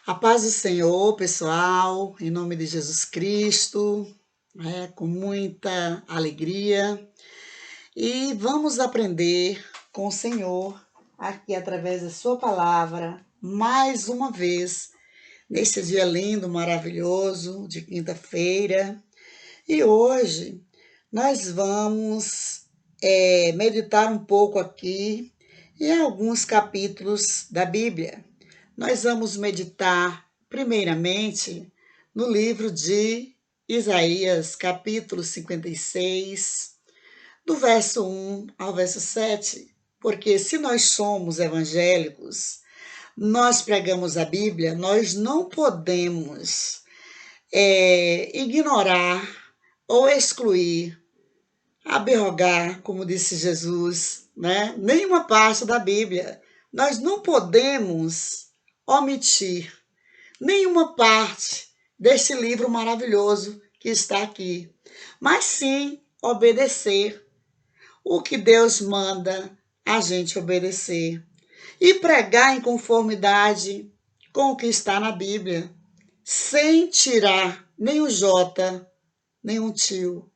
A paz do Senhor, pessoal, em nome de Jesus Cristo, com muita alegria. E vamos aprender com o Senhor, aqui através da Sua palavra, mais uma vez, neste dia lindo, maravilhoso, de quinta-feira. E hoje nós vamos meditar um pouco aqui em alguns capítulos da Bíblia. Nós vamos meditar, primeiramente, no livro de Isaías, capítulo 56, do verso 1 ao verso 7. Porque se nós somos evangélicos, nós pregamos a Bíblia, nós não podemos ignorar ou excluir, abrogar, como disse Jesus, né? Nenhuma parte da Bíblia. Nós não podemos omitir nenhuma parte deste livro maravilhoso que está aqui, mas sim obedecer o que Deus manda a gente obedecer e pregar em conformidade com o que está na Bíblia, sem tirar nem um jota, nem um tio,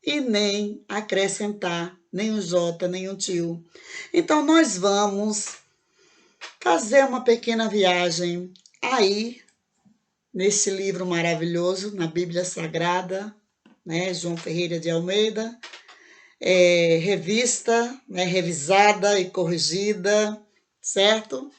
e nem acrescentar nem um jota, nem um tio. Então nós vamos fazer uma pequena viagem aí nesse livro maravilhoso, na Bíblia Sagrada, né, João Ferreira de Almeida, revista, né, revisada e corrigida, certo?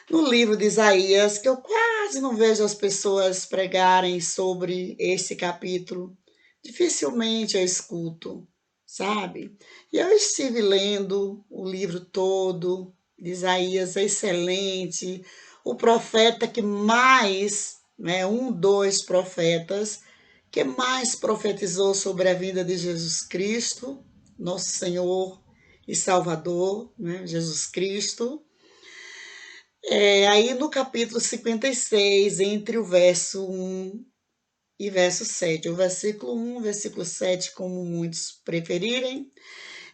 No livro de Isaías, que eu quase não vejo as pessoas pregarem sobre esse capítulo, dificilmente eu escuto, sabe? E eu estive lendo o livro todo de Isaías, é excelente, o profeta que mais, né, dos profetas que mais profetizou sobre a vinda de Jesus Cristo, nosso Senhor e Salvador, né, Jesus Cristo. Aí no capítulo 56, entre o verso 1 e verso 7, o versículo 1, versículo 7, como muitos preferirem,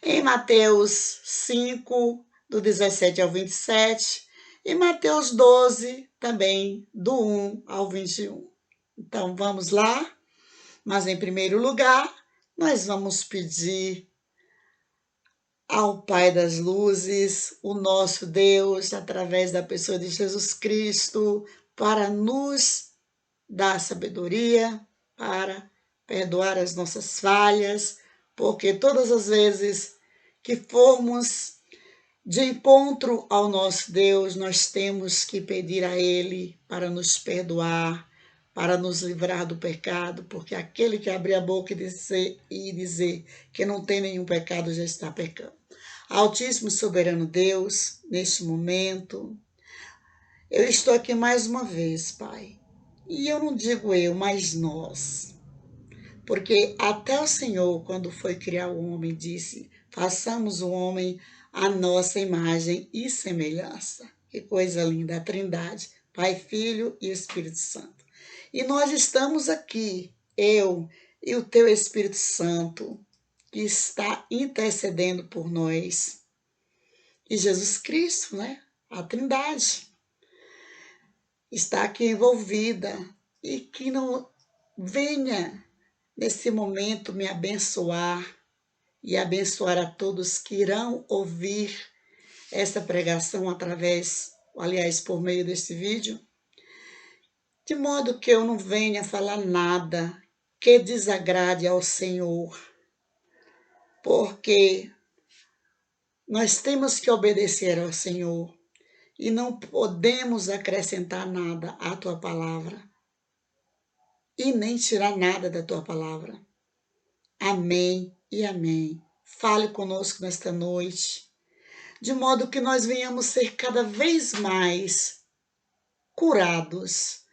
em Mateus 5, do 17 ao 27, e Mateus 12, também, do 1 ao 21. Então, vamos lá, mas em primeiro lugar, nós vamos pedir ao Pai das Luzes, o nosso Deus, através da pessoa de Jesus Cristo, para nos dar sabedoria, para perdoar as nossas falhas, porque todas as vezes que formos de encontro ao nosso Deus, nós temos que pedir a Ele para nos perdoar, para nos livrar do pecado, porque aquele que abrir a boca e dizer que não tem nenhum pecado já está pecando. Altíssimo soberano Deus, neste momento, eu estou aqui mais uma vez, Pai. E eu não digo eu, mas nós. Porque até o Senhor, quando foi criar o homem, disse: façamos o homem à nossa imagem e semelhança. Que coisa linda, a Trindade, Pai, Filho e Espírito Santo. E nós estamos aqui, eu e o teu Espírito Santo, que está intercedendo por nós. E Jesus Cristo, né? A Trindade está aqui envolvida e que não venha nesse momento me abençoar e abençoar a todos que irão ouvir essa pregação aliás, por meio desse vídeo, de modo que eu não venha falar nada que desagrade ao Senhor, porque nós temos que obedecer ao Senhor e não podemos acrescentar nada à tua palavra e nem tirar nada da tua palavra. Amém e amém. Fale conosco nesta noite, de modo que nós venhamos ser cada vez mais curados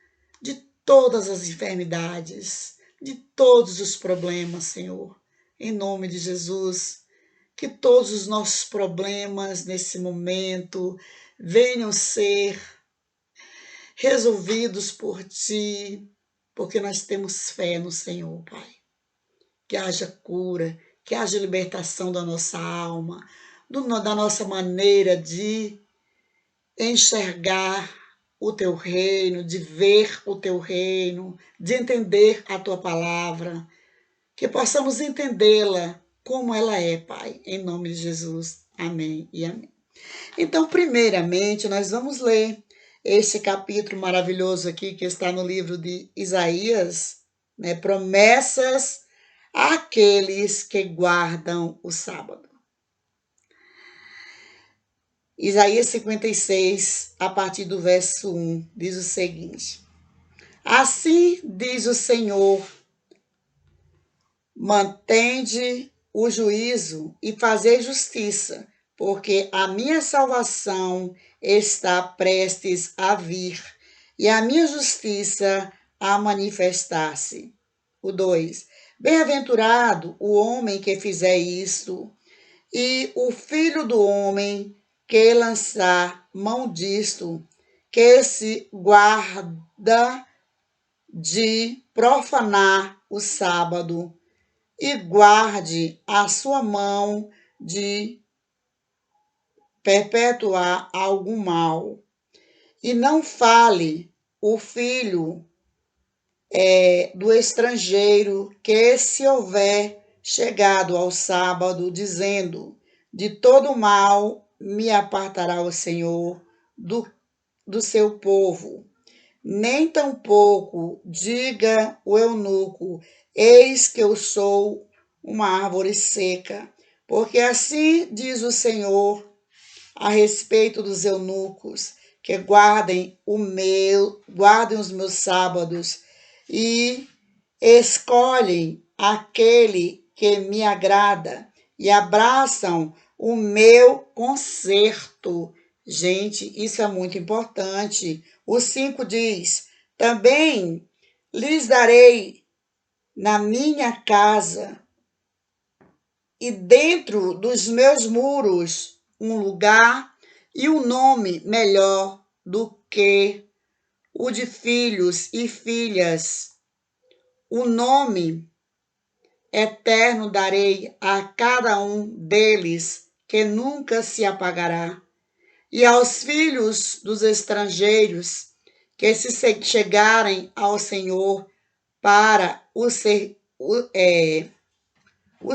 de todas as enfermidades, de todos os problemas, Senhor. Em nome de Jesus, que todos os nossos problemas nesse momento venham ser resolvidos por Ti, porque nós temos fé no Senhor, Pai. Que haja cura, que haja libertação da nossa alma, da nossa maneira de enxergar o teu reino, de ver o teu reino, de entender a tua palavra, que possamos entendê-la como ela é, Pai, em nome de Jesus. Amém e amém. Então, primeiramente, nós vamos ler este capítulo maravilhoso aqui que está no livro de Isaías, né? Promessas àqueles que guardam o sábado. Isaías 56, a partir do verso 1, diz o seguinte: Assim diz o Senhor, mantende o juízo e fazei justiça, porque a minha salvação está prestes a vir e a minha justiça a manifestar-se. O 2. Bem-aventurado o homem que fizer isto, e o filho do homem que lançar mão disto, que se guarda de profanar o sábado, e guarde a sua mão de perpetuar algum mal. E não fale o filho do estrangeiro que se houver chegado ao sábado, dizendo, de todo mal me apartará o Senhor do seu povo. Nem tampouco diga o eunuco, eis que eu sou uma árvore seca, porque assim diz o Senhor a respeito dos eunucos, que guardem os meus sábados e escolhem aquele que me agrada e abraçam o meu conserto. Gente, isso é muito importante. O 5 diz: também lhes darei na minha casa e dentro dos meus muros um lugar e um nome melhor do que o de filhos e filhas. O nome eterno darei a cada um deles, que nunca se apagará. E aos filhos dos estrangeiros que se chegarem ao Senhor para o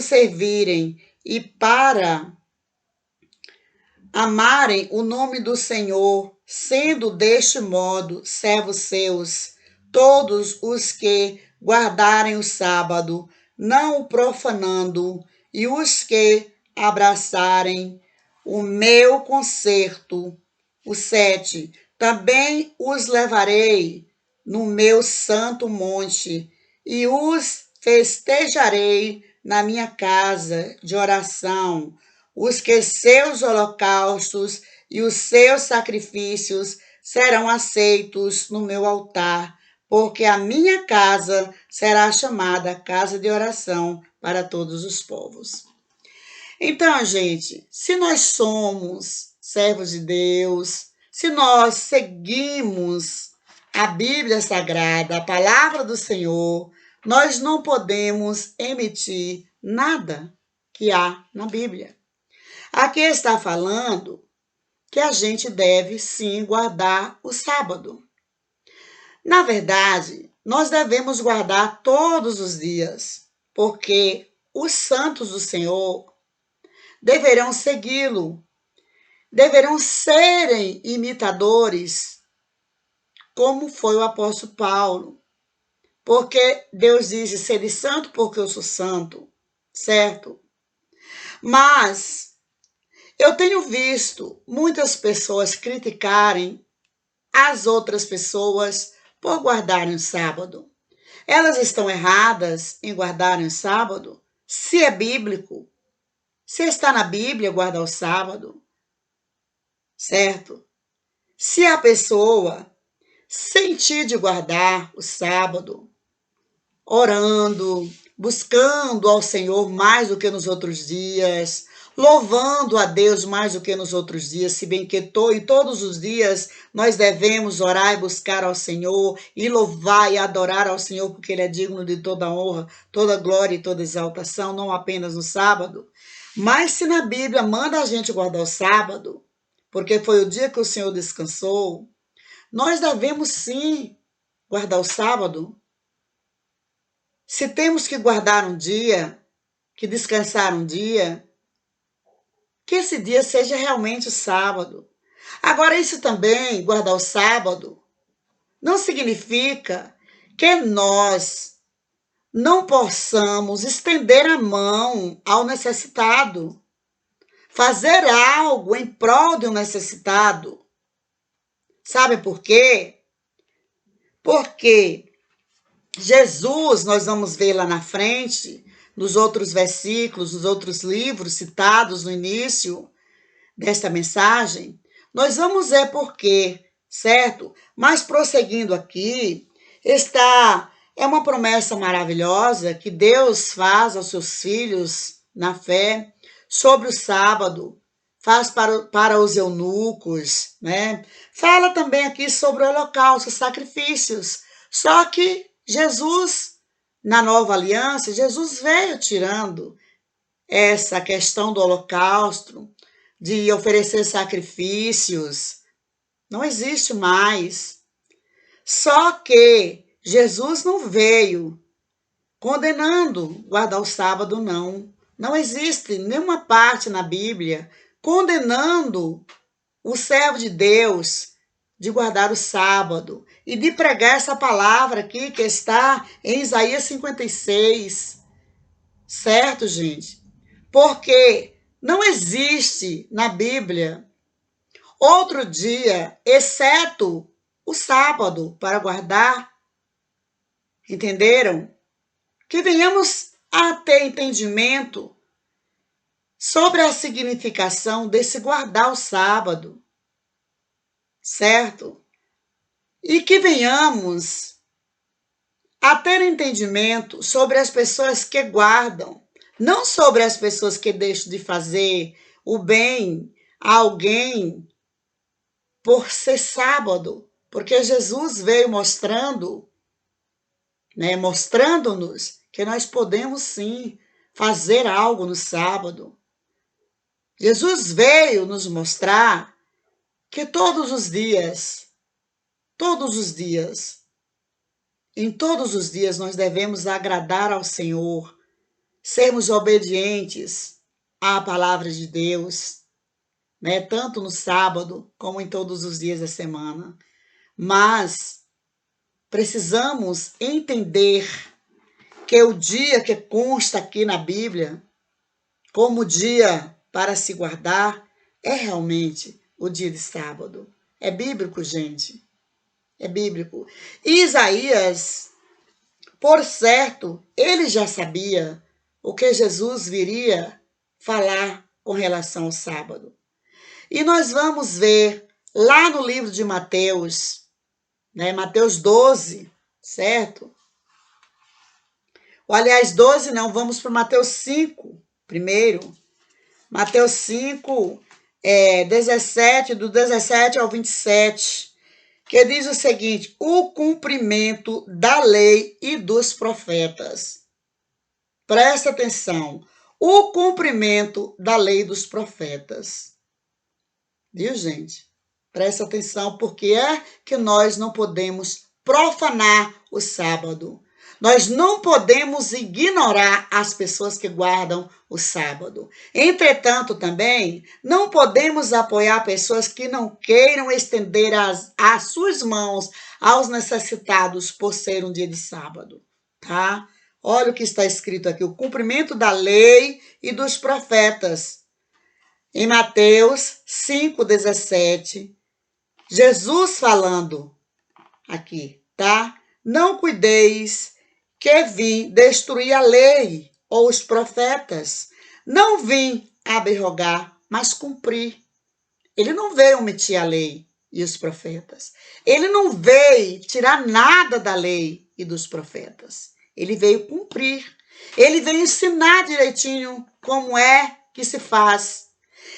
servirem e para amarem o nome do Senhor, sendo deste modo servos seus, todos os que guardarem o sábado, não o profanando, e os que abraçarem o meu concerto. O 7. Também os levarei no meu santo monte, e os festejarei na minha casa de oração, os que seus holocaustos e os seus sacrifícios serão aceitos no meu altar, porque a minha casa será chamada casa de oração para todos os povos. Então, gente, se nós somos servos de Deus, se nós seguimos a Bíblia Sagrada, a palavra do Senhor, nós não podemos emitir nada que há na Bíblia. Aqui está falando que a gente deve sim guardar o sábado. Na verdade, nós devemos guardar todos os dias, porque os santos do Senhor deverão segui-lo, deverão serem imitadores, como foi o apóstolo Paulo. Porque Deus diz, sede santo porque eu sou santo, certo? Mas eu tenho visto muitas pessoas criticarem as outras pessoas por guardarem o sábado. Elas estão erradas em guardarem o sábado? Se é bíblico, se está na Bíblia guardar o sábado, certo? Se a pessoa sentir de guardar o sábado, orando, buscando ao Senhor mais do que nos outros dias, louvando a Deus mais do que nos outros dias, se bem que em todos os dias nós devemos orar e buscar ao Senhor e louvar e adorar ao Senhor, porque Ele é digno de toda honra, toda glória e toda exaltação, não apenas no sábado. Mas se na Bíblia manda a gente guardar o sábado, porque foi o dia que o Senhor descansou, Nós devemos sim guardar o sábado. Se temos que guardar um dia, que descansar um dia, que esse dia seja realmente o sábado. Agora, isso também, guardar o sábado, não significa que nós não possamos estender a mão ao necessitado, fazer algo em prol de um necessitado. Sabe por quê? Porque Jesus, nós vamos ver lá na frente, nos outros versículos, nos outros livros citados no início desta mensagem, nós vamos ver por quê, certo? Mas prosseguindo aqui, é uma promessa maravilhosa que Deus faz aos seus filhos na fé sobre o sábado, faz para os eunucos, né? Fala também aqui sobre o holocausto, sacrifícios. Só que Jesus, na nova aliança, Jesus veio tirando essa questão do holocausto, de oferecer sacrifícios. Não existe mais. Só que Jesus não veio condenando guardar o sábado, não. Não existe nenhuma parte na Bíblia condenando o servo de Deus de guardar o sábado e de pregar essa palavra aqui que está em Isaías 56. Certo, gente? Porque não existe na Bíblia outro dia, exceto o sábado, para guardar. Entenderam? Que venhamos a ter entendimento sobre a significação desse guardar o sábado, certo? E que venhamos a ter entendimento sobre as pessoas que guardam, não sobre as pessoas que deixam de fazer o bem a alguém por ser sábado, porque Jesus veio mostrando-nos que nós podemos sim fazer algo no sábado. Jesus veio nos mostrar que todos os dias, em todos os dias nós devemos agradar ao Senhor, sermos obedientes à palavra de Deus, né? Tanto no sábado como em todos os dias da semana. Mas precisamos entender que o dia que consta aqui na Bíblia como dia para se guardar é realmente o dia de sábado. É bíblico, gente. É bíblico. Isaías, por certo, ele já sabia o que Jesus viria falar com relação ao sábado. E nós vamos ver lá no livro de Mateus, né, Mateus 12, certo? Aliás, 12 não, vamos para Mateus 5 primeiro. Mateus 5, 17, do 17 ao 27, que diz o seguinte: o cumprimento da lei e dos profetas. Presta atenção. O cumprimento da lei dos profetas. Viu, gente? Presta atenção, porque é que nós não podemos profanar o sábado. Nós não podemos ignorar as pessoas que guardam o sábado. Entretanto, também, não podemos apoiar pessoas que não queiram estender as suas mãos aos necessitados por ser um dia de sábado, tá? Olha o que está escrito aqui: o cumprimento da lei e dos profetas. Em Mateus 5,17, Jesus falando aqui, tá? Não cuideis que vim destruir a lei ou os profetas. Não vim abrogar, mas cumprir. Ele não veio omitir a lei e os profetas. Ele não veio tirar nada da lei e dos profetas. Ele veio cumprir. Ele veio ensinar direitinho como é que se faz.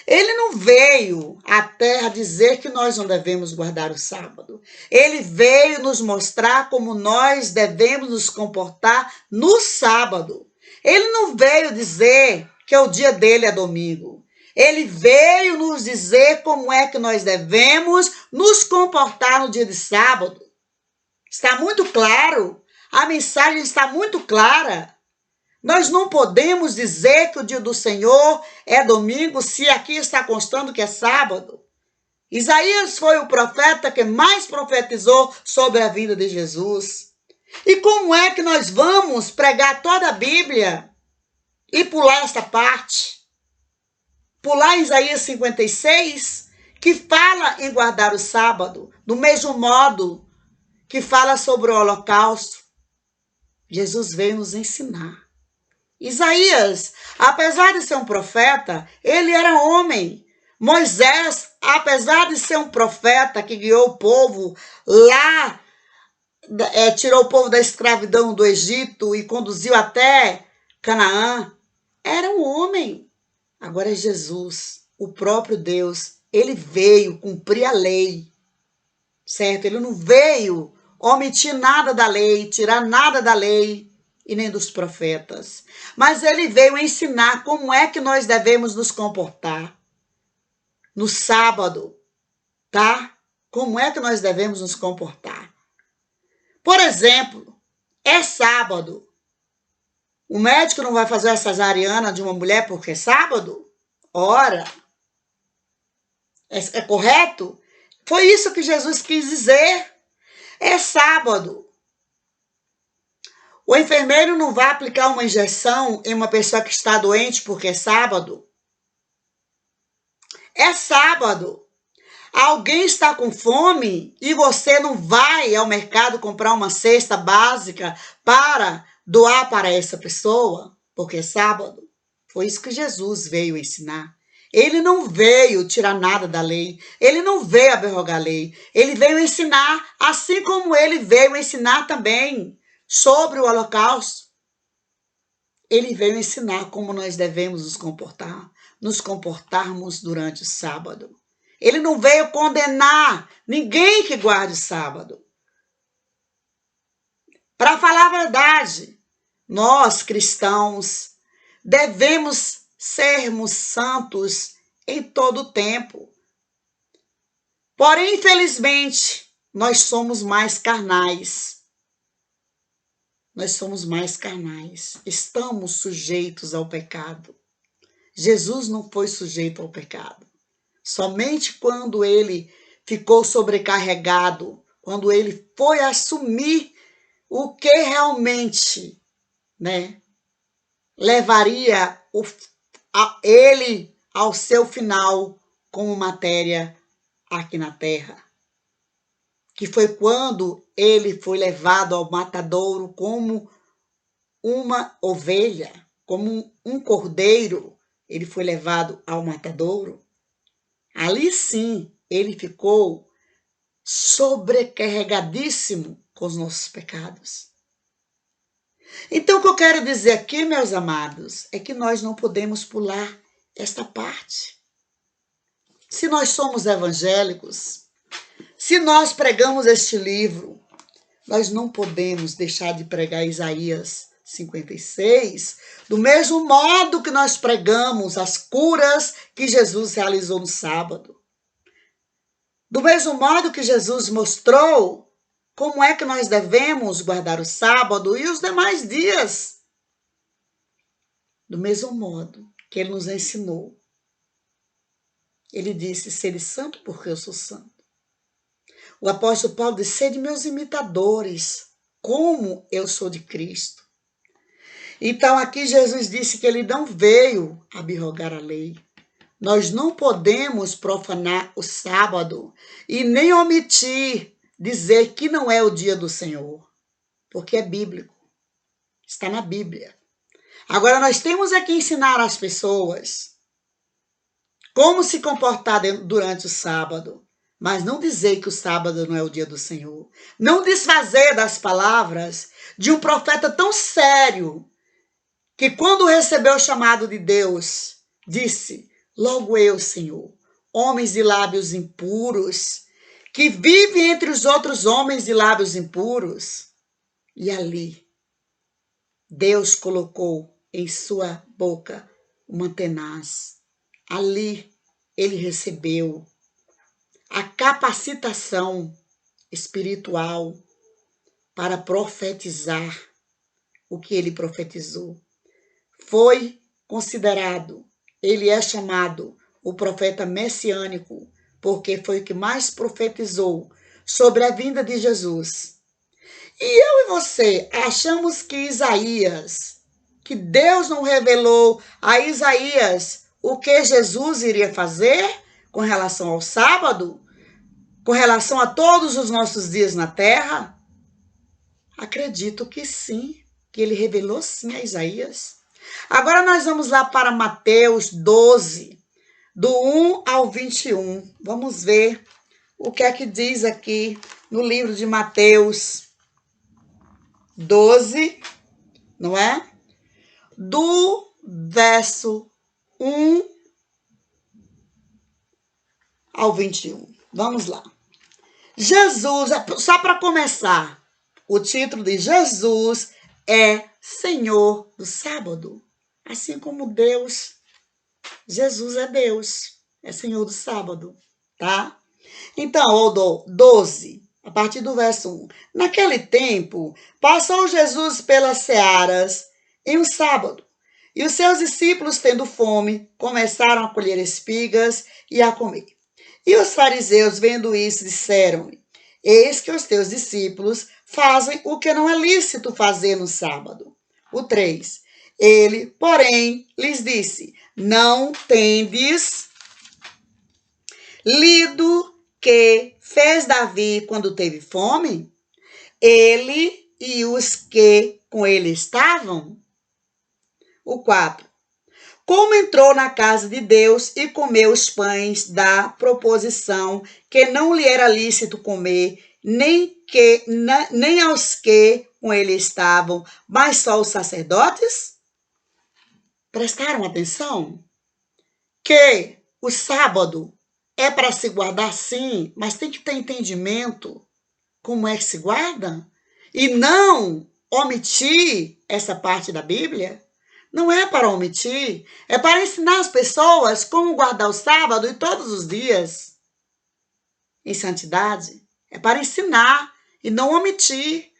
Ele não veio à terra dizer que nós não devemos guardar o sábado. Ele veio nos mostrar como nós devemos nos comportar no sábado. Ele não veio dizer que o dia dele é domingo. Ele veio nos dizer como é que nós devemos nos comportar no dia de sábado. Está muito claro. A mensagem está muito clara. Nós não podemos dizer que o dia do Senhor é domingo se aqui está constando que é sábado. Isaías foi o profeta que mais profetizou sobre a vinda de Jesus. E como é que nós vamos pregar toda a Bíblia e pular essa parte? Pular Isaías 56, que fala em guardar o sábado, do mesmo modo que fala sobre o holocausto. Jesus veio nos ensinar. Isaías, apesar de ser um profeta, ele era homem. Moisés, apesar de ser um profeta que guiou o povo lá, tirou o povo da escravidão do Egito e conduziu até Canaã, era um homem. Agora é Jesus, o próprio Deus, ele veio cumprir a lei, certo? Ele não veio omitir nada da lei, tirar nada da lei e nem dos profetas. Mas ele veio ensinar como é que nós devemos nos comportar no sábado, tá? Como é que nós devemos nos comportar? Por exemplo, é sábado. O médico não vai fazer a cesariana de uma mulher porque é sábado? Ora, é correto? Foi isso que Jesus quis dizer. É sábado. O enfermeiro não vai aplicar uma injeção em uma pessoa que está doente porque é sábado. É sábado. Alguém está com fome e você não vai ao mercado comprar uma cesta básica para doar para essa pessoa, porque é sábado. Foi isso que Jesus veio ensinar. Ele não veio tirar nada da lei. Ele não veio abrogar a lei. Ele veio ensinar, assim como ele veio ensinar também sobre o holocausto. Ele veio ensinar como nós devemos nos comportarmos durante o sábado. Ele não veio condenar ninguém que guarde o sábado. Para falar a verdade, nós cristãos devemos sermos santos em todo o tempo. Porém, infelizmente, nós somos mais carnais. Nós somos mais carnais. Estamos sujeitos ao pecado. Jesus não foi sujeito ao pecado. Somente quando ele ficou sobrecarregado, quando ele foi assumir o que realmente, levaria ele ao seu final como matéria aqui na terra. Que foi quando ele foi levado ao matadouro como uma ovelha, como um cordeiro, ele foi levado ao matadouro. Ali sim, ele ficou sobrecarregadíssimo com os nossos pecados. Então, o que eu quero dizer aqui, meus amados, é que nós não podemos pular esta parte. Se nós somos evangélicos, se nós pregamos este livro, nós não podemos deixar de pregar Isaías 56, do mesmo modo que nós pregamos as curas que Jesus realizou no sábado. Do mesmo modo que Jesus mostrou como é que nós devemos guardar o sábado e os demais dias. Do mesmo modo que ele nos ensinou. Ele disse, sede santo porque eu sou santo. O apóstolo Paulo disse, sede meus imitadores, como eu sou de Cristo. Então aqui Jesus disse que ele não veio abrogar a lei. Nós não podemos profanar o sábado e nem omitir dizer que não é o dia do Senhor, porque é bíblico, está na Bíblia. Agora nós temos que ensinar às pessoas como se comportar durante o sábado, mas não dizer que o sábado não é o dia do Senhor. Não desfazer das palavras de um profeta tão sério, que quando recebeu o chamado de Deus, disse, logo eu, Senhor, homens de lábios impuros, que vivem entre os outros homens de lábios impuros. E ali, Deus colocou em sua boca uma tenaz. ali ele recebeu a capacitação espiritual para profetizar o que ele profetizou. Foi considerado, ele é chamado o profeta messiânico, porque foi o que mais profetizou sobre a vinda de Jesus. E eu e você achamos que Isaías, que Deus não revelou a Isaías o que Jesus iria fazer com relação ao sábado, com relação a todos os nossos dias na terra? Acredito que sim, que ele revelou sim a Isaías. Agora nós vamos lá para Mateus 12, do 1 ao 21. Vamos ver o que é que diz aqui no livro de Mateus 12, não é? Do verso 1 ao 21. Vamos lá. Jesus, só para começar, o título de Jesus é Senhor do Sábado. Assim como Deus, Jesus é Deus, é Senhor do Sábado, tá? Então, 12, a partir do verso 1. Naquele tempo, passou Jesus pelas searas em um sábado, e os seus discípulos, tendo fome, começaram a colher espigas e a comer. E os fariseus, vendo isso, disseram-lhe: Eis que os teus discípulos fazem o que não é lícito fazer no sábado. O 3. Ele, porém, lhes disse: Não tendes lido que fez Davi quando teve fome? Ele e os que com ele estavam? O 4. Como entrou na casa de Deus e comeu os pães da proposição, que não lhe era lícito comer, nem aos que com ele estavam, mas só os sacerdotes? Prestaram atenção? Que o sábado é para se guardar sim, mas tem que ter entendimento como é que se guarda e não omitir essa parte da Bíblia. Não é para omitir, é para ensinar as pessoas como guardar o sábado e todos os dias em santidade. É para ensinar e não omitir.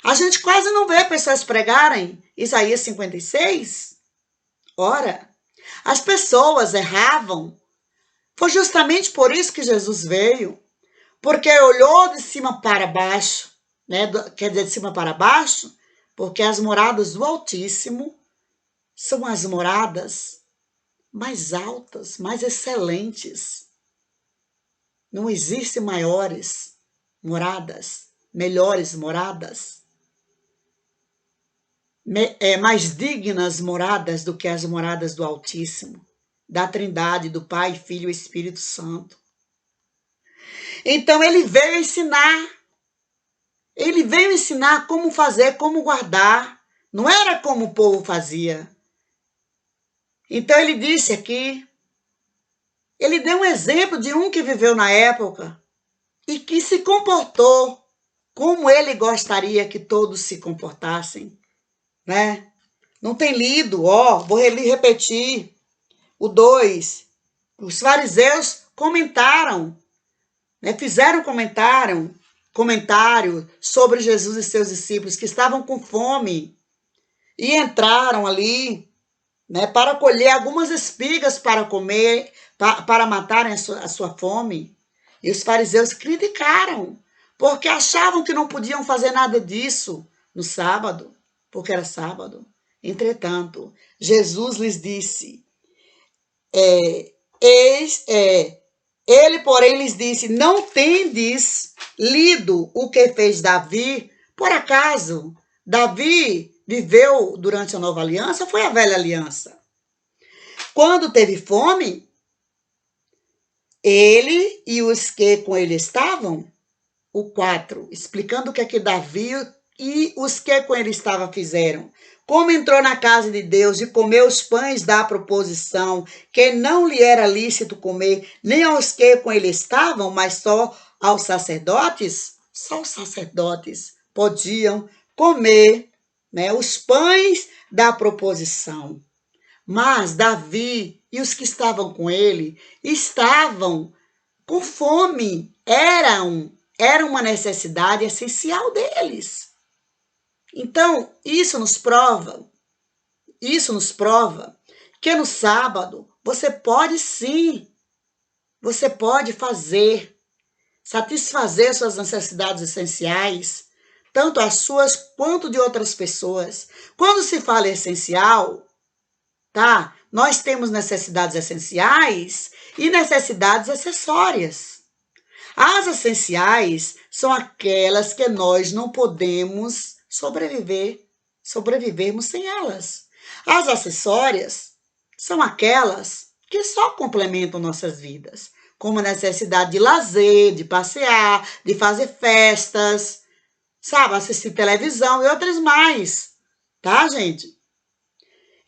A gente quase não vê pessoas pregarem Isaías 56. Ora, as pessoas erravam. Foi justamente por isso que Jesus veio, porque olhou de cima para baixo, né? Quer dizer, de cima para baixo, porque as moradas do Altíssimo são as moradas mais altas, mais excelentes. Não existem maiores moradas, melhores moradas, mais dignas moradas do que as moradas do Altíssimo, da Trindade, do Pai, Filho e Espírito Santo. Então ele veio ensinar. Ele veio ensinar como fazer, como guardar. Não era como o povo fazia. Então ele disse aqui, ele deu um exemplo de um que viveu na época e que se comportou como ele gostaria que todos se comportassem, né? Não tem lido, vou repetir. O 2, os fariseus comentaram, né? Fizeram comentário sobre Jesus e seus discípulos que estavam com fome e entraram ali, né, para colher algumas espigas para comer, para matarem a sua fome. E os fariseus criticaram, porque achavam que não podiam fazer nada disso no sábado, porque era sábado. Entretanto, Jesus lhes disse, ele, porém, lhes disse: Não tendes lido o que fez Davi? Por acaso, Davi viveu durante a nova aliança ou foi a velha aliança? Quando teve fome, ele e os que com ele estavam? O 4, explicando o que é que Davi e os que com ele estavam fizeram. Como entrou na casa de Deus e comeu os pães da proposição, que não lhe era lícito comer, nem aos que com ele estavam, mas só aos sacerdotes? Só os sacerdotes podiam comer, né, os pães da proposição. Mas Davi e os que estavam com ele estavam com fome. Era uma necessidade essencial deles. Então, isso nos prova que no sábado você pode sim, você pode satisfazer suas necessidades essenciais, tanto as suas quanto de outras pessoas. Quando se fala essencial, tá? Nós temos necessidades essenciais e necessidades acessórias. As essenciais são aquelas que nós não podemos sobrevivermos sem elas. As acessórias são aquelas que só complementam nossas vidas, como a necessidade de lazer, de passear, de fazer festas, sabe, assistir televisão e outras mais, tá, gente?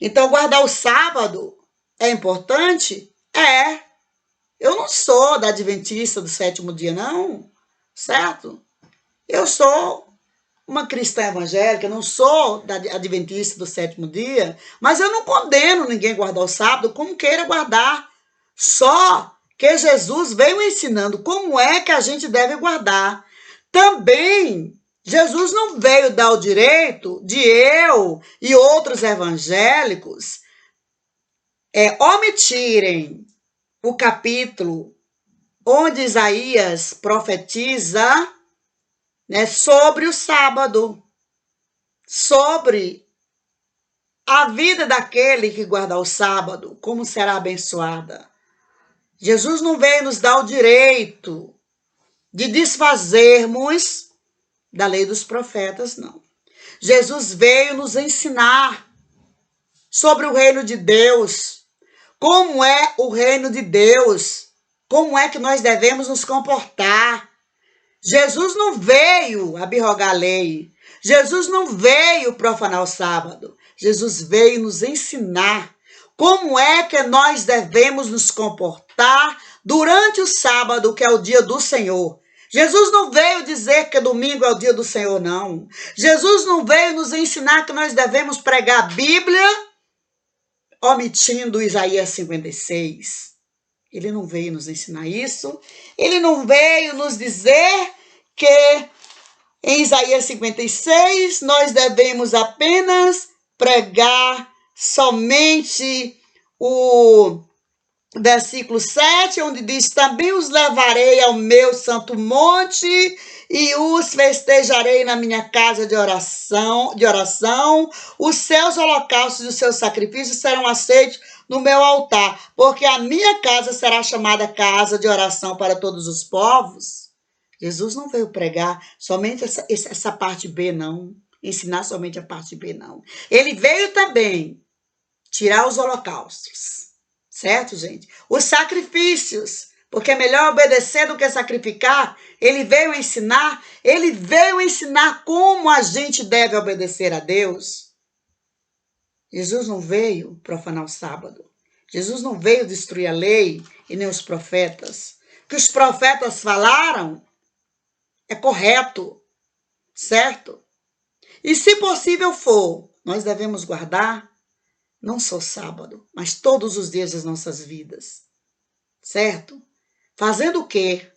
Então, guardar o sábado é importante? É. Eu não sou da adventista do sétimo dia, não, certo? Eu sou uma cristã evangélica, não sou da adventista do sétimo dia, mas eu não condeno ninguém guardar o sábado como queira guardar. Só que Jesus veio ensinando como é que a gente deve guardar. Também, Jesus não veio dar o direito de eu e outros evangélicos omitirem o capítulo onde Isaías profetiza, né, sobre o sábado, sobre a vida daquele que guarda o sábado, como será abençoada. Jesus não veio nos dar o direito de desfazermos da lei dos profetas, não. Jesus veio nos ensinar sobre o reino de Deus, como é o reino de Deus, como é que nós devemos nos comportar. Jesus não veio abrogar a lei. Jesus não veio profanar o sábado. Jesus veio nos ensinar como é que nós devemos nos comportar durante o sábado, que é o dia do Senhor. Jesus não veio dizer que domingo é o dia do Senhor, não. Jesus não veio nos ensinar que nós devemos pregar a Bíblia omitindo Isaías 56. Ele não veio nos ensinar isso. Ele não veio nos dizer que em Isaías 56 nós devemos apenas pregar somente o versículo 7, onde diz: também os levarei ao meu santo monte e os festejarei na minha casa de oração. Os seus holocaustos e os seus sacrifícios serão aceitos no meu altar, porque a minha casa será chamada casa de oração para todos os povos. Jesus não veio pregar somente essa parte B, não. Ensinar somente a parte B, não. Ele veio também tirar os holocaustos, certo, gente? Os sacrifícios, porque é melhor obedecer do que sacrificar. Ele veio ensinar como a gente deve obedecer a Deus. Jesus não veio profanar o sábado. Jesus não veio destruir a lei e nem os profetas. O que os profetas falaram é correto, certo? E se possível for, nós devemos guardar não só sábado, mas todos os dias das nossas vidas, certo? Fazendo o quê?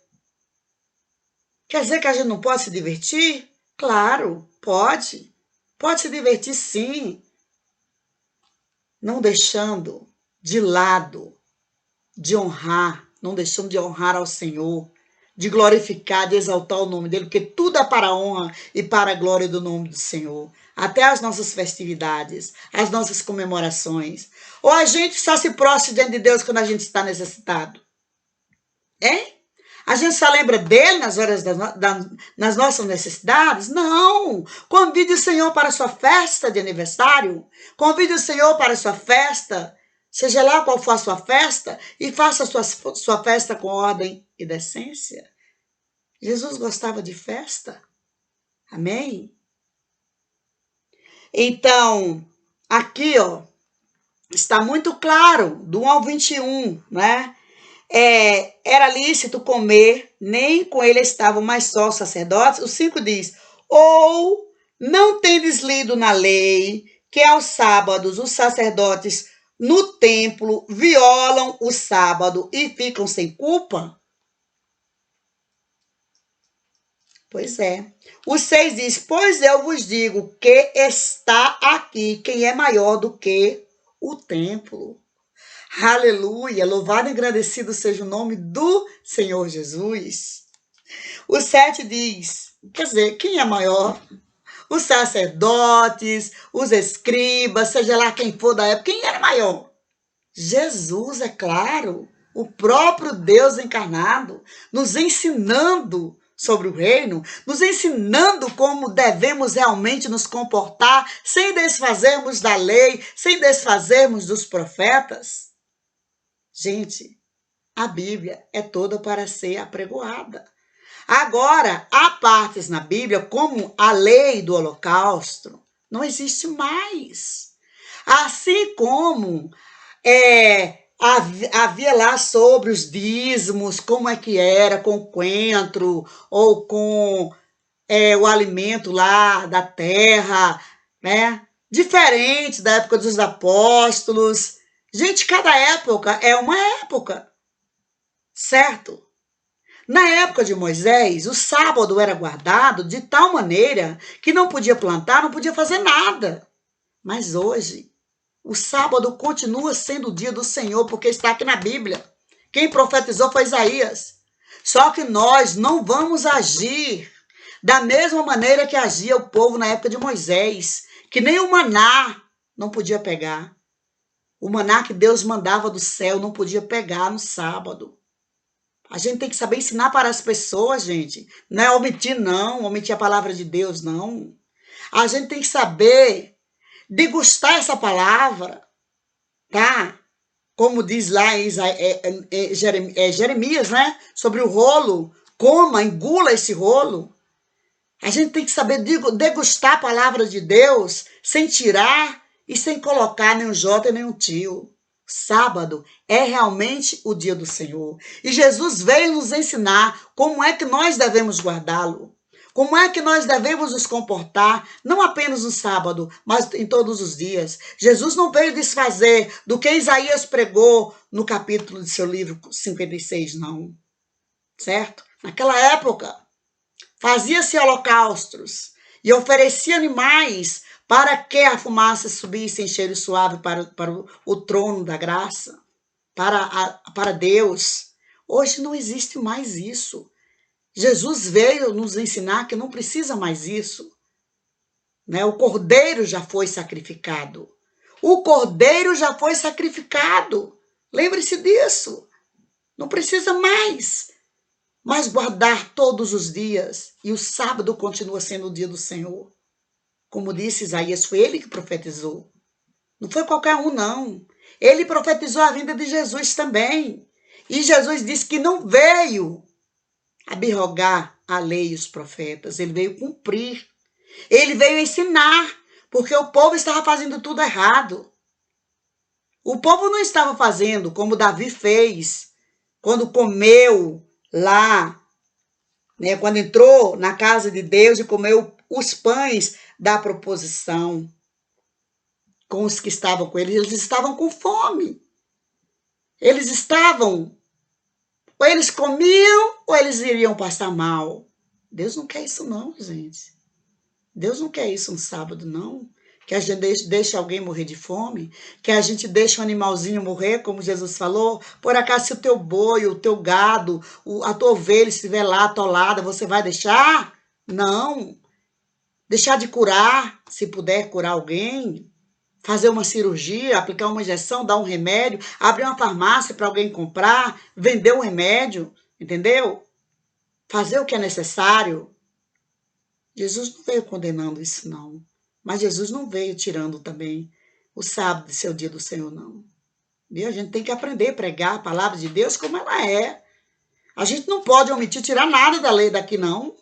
Quer dizer que a gente não pode se divertir? Claro, pode. Pode se divertir, sim. Não deixando de lado, de honrar, não deixando de honrar ao Senhor, de glorificar, de exaltar o nome dele, porque tudo é para a honra e para a glória do nome do Senhor. Até as nossas festividades, as nossas comemorações. Ou a gente só se prostra diante de Deus quando a gente está necessitado? Hein? A gente só lembra dele nas horas nas nossas necessidades? Não! Convide o Senhor para a sua festa de aniversário. Convide o Senhor para a sua festa, seja lá qual for a sua festa, e faça a sua festa com ordem e decência. Jesus gostava de festa. Amém? Então, aqui, ó, está muito claro, do 1 ao 21, né? Era lícito comer, nem com ele estavam mais só os sacerdotes. O 5 diz: ou não tendes lido na lei que aos sábados os sacerdotes no templo, violam o sábado e ficam sem culpa? Pois é. O 6 diz: pois eu vos digo que está aqui quem é maior do que o templo. Aleluia! Louvado e agradecido seja o nome do Senhor Jesus. O 7 diz, quer dizer, quem é maior? Os sacerdotes, os escribas, seja lá quem for da época, quem era maior? Jesus, é claro, o próprio Deus encarnado, nos ensinando sobre o reino, nos ensinando como devemos realmente nos comportar, sem desfazermos da lei, sem desfazermos dos profetas. Gente, a Bíblia é toda para ser apregoada. Agora, há partes na Bíblia, como a lei do holocausto, não existe mais. Assim como havia lá sobre os dízimos, como é que era com o coentro ou com o alimento lá da terra, né? Diferente da época dos apóstolos. Gente, cada época é uma época, certo? Na época de Moisés, o sábado era guardado de tal maneira que não podia plantar, não podia fazer nada. Mas hoje, o sábado continua sendo o dia do Senhor, porque está aqui na Bíblia. Quem profetizou foi Isaías. Só que nós não vamos agir da mesma maneira que agia o povo na época de Moisés, que nem o maná não podia pegar. O maná que Deus mandava do céu não podia pegar no sábado. A gente tem que saber ensinar para as pessoas, gente. Não é omitir, não. Omitir a palavra de Deus, não. A gente tem que saber degustar essa palavra, tá? Como diz lá em Jeremias, né? Sobre o rolo. Coma, engula esse rolo. A gente tem que saber degustar a palavra de Deus sem tirar e sem colocar nem um jota nem um tio. Sábado é realmente o dia do Senhor. E Jesus veio nos ensinar como é que nós devemos guardá-lo. Como é que nós devemos nos comportar, não apenas no sábado, mas em todos os dias. Jesus não veio desfazer do que Isaías pregou no capítulo de seu livro 56, não. Certo? Naquela época, fazia-se holocaustos e oferecia animais para que a fumaça subisse em cheiro suave para o trono da graça, para Deus. Hoje não existe mais isso. Jesus veio nos ensinar que não precisa mais isso. Né? O cordeiro já foi sacrificado. O cordeiro já foi sacrificado. Lembre-se disso. Não precisa mais. Mas guardar todos os dias. E o sábado continua sendo o dia do Senhor. Como disse Isaías, foi ele que profetizou. Não foi qualquer um, não. Ele profetizou a vinda de Jesus também. E Jesus disse que não veio abrogar a lei e os profetas. Ele veio cumprir. Ele veio ensinar. Porque o povo estava fazendo tudo errado. O povo não estava fazendo como Davi fez. Quando comeu lá, né, quando entrou na casa de Deus e comeu os pães da proposição com os que estavam com eles estavam com fome. Eles estavam, ou eles comiam, ou eles iriam passar mal. Deus não quer isso não, gente. Deus não quer isso no sábado, não. Que a gente deixe alguém morrer de fome, que a gente deixe um animalzinho morrer, como Jesus falou. Por acaso, se o teu boi, o teu gado, a tua ovelha estiver lá atolada, você vai deixar? Não. Deixar de curar, se puder curar alguém, fazer uma cirurgia, aplicar uma injeção, dar um remédio, abrir uma farmácia para alguém comprar, vender um remédio, entendeu? Fazer o que é necessário. Jesus não veio condenando isso, não. Mas Jesus não veio tirando também o sábado de ser o dia do Senhor, não. E a gente tem que aprender a pregar a palavra de Deus como ela é. A gente não pode omitir, tirar nada da lei daqui, não.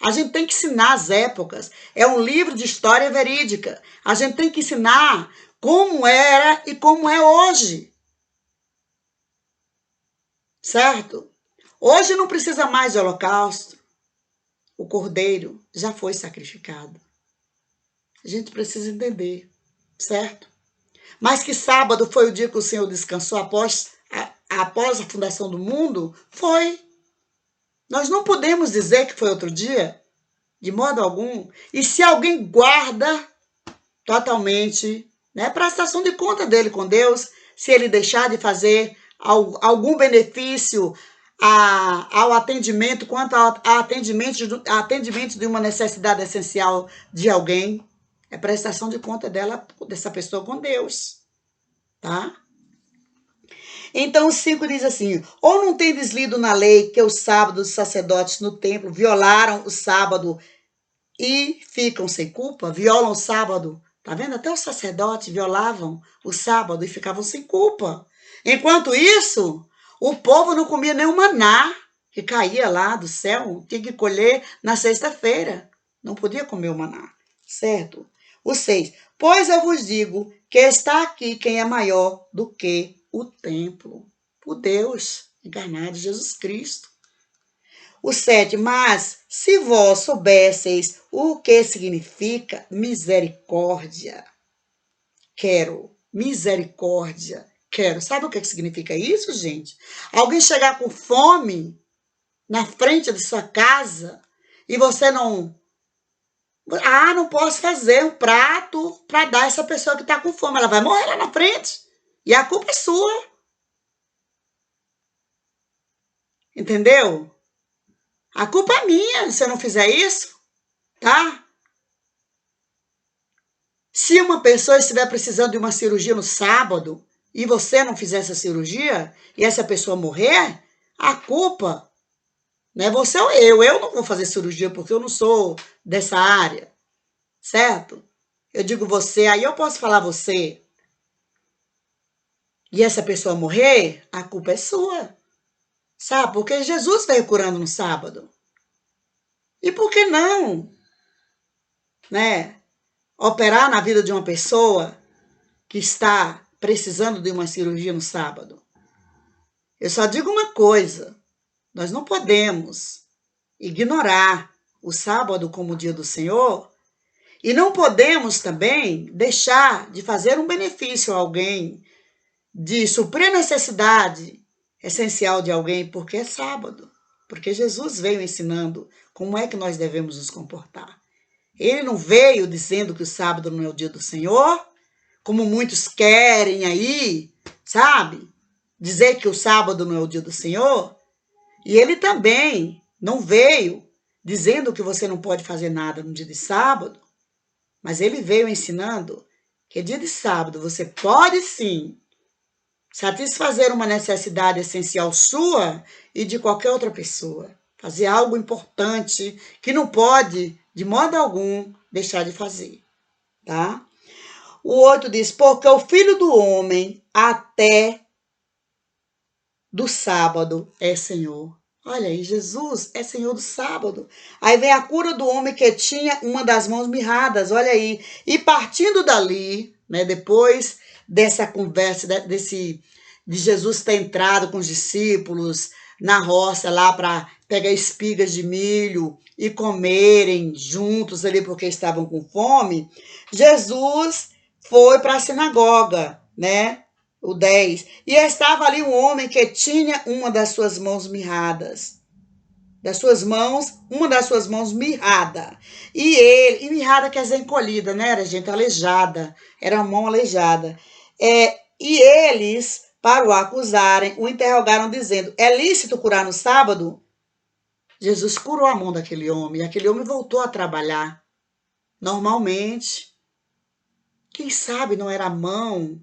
A gente tem que ensinar as épocas. É um livro de história verídica. A gente tem que ensinar como era e como é hoje. Certo? Hoje não precisa mais de holocausto. O cordeiro já foi sacrificado. A gente precisa entender, certo? Mas que sábado foi o dia que o Senhor descansou após a fundação do mundo? Foi. Nós não podemos dizer que foi outro dia, de modo algum. E se alguém guarda totalmente, né, prestação de conta dele com Deus, se ele deixar de fazer algum benefício ao atendimento, quanto ao atendimento de uma necessidade essencial de alguém, é prestação de conta dessa pessoa com Deus, tá? Então o 5 diz assim: ou não tendes lido na lei que os sábados os sacerdotes no templo violaram o sábado e ficam sem culpa? Violam o sábado. Tá vendo? Até os sacerdotes violavam o sábado e ficavam sem culpa. Enquanto isso, o povo não comia nem o maná que caía lá do céu, tinha que colher na sexta-feira. Não podia comer o maná, certo? O 6. Pois eu vos digo que está aqui quem é maior do que o templo, o Deus encarnado, Jesus Cristo. O 7, mas se vós soubesseis o que significa misericórdia, quero, misericórdia, quero. Sabe o que significa isso, gente? Alguém chegar com fome na frente de sua casa e você não posso fazer um prato para dar a essa pessoa que está com fome. Ela vai morrer lá na frente. E a culpa é sua. Entendeu? A culpa é minha se eu não fizer isso, tá? Se uma pessoa estiver precisando de uma cirurgia no sábado e você não fizer essa cirurgia e essa pessoa morrer, a culpa não é você ou eu. Eu não vou fazer cirurgia porque eu não sou dessa área, certo? Eu digo você, aí eu posso falar você. E essa pessoa morrer, a culpa é sua. Sabe? Porque Jesus veio curando no sábado. E por que não, né, operar na vida de uma pessoa que está precisando de uma cirurgia no sábado? Eu só digo uma coisa: nós não podemos ignorar o sábado como o dia do Senhor e não podemos também deixar de fazer um benefício a alguém, de suprir a necessidade essencial de alguém, porque é sábado. Porque Jesus veio ensinando como é que nós devemos nos comportar. Ele não veio dizendo que o sábado não é o dia do Senhor, como muitos querem aí, sabe? Dizer que o sábado não é o dia do Senhor. E ele também não veio dizendo que você não pode fazer nada no dia de sábado, mas ele veio ensinando que dia de sábado você pode sim satisfazer uma necessidade essencial sua e de qualquer outra pessoa. Fazer algo importante que não pode, de modo algum, deixar de fazer, tá? O 8 diz, porque o Filho do Homem até do sábado é Senhor. Olha aí, Jesus é Senhor do sábado. Aí vem a cura do homem que tinha uma das mãos mirradas, olha aí. E partindo dali, né, depois dessa conversa, de Jesus ter entrado com os discípulos na roça lá para pegar espigas de milho e comerem juntos ali porque estavam com fome, Jesus foi para a sinagoga, né? O 10. E estava ali um homem que tinha uma das suas mãos mirradas. Uma das suas mãos mirrada. E mirrada quer dizer encolhida, né? Era gente aleijada. Era a mão aleijada. E eles, para o acusarem, o interrogaram dizendo, é lícito curar no sábado? Jesus curou a mão daquele homem. E aquele homem voltou a trabalhar normalmente. Quem sabe não era a mão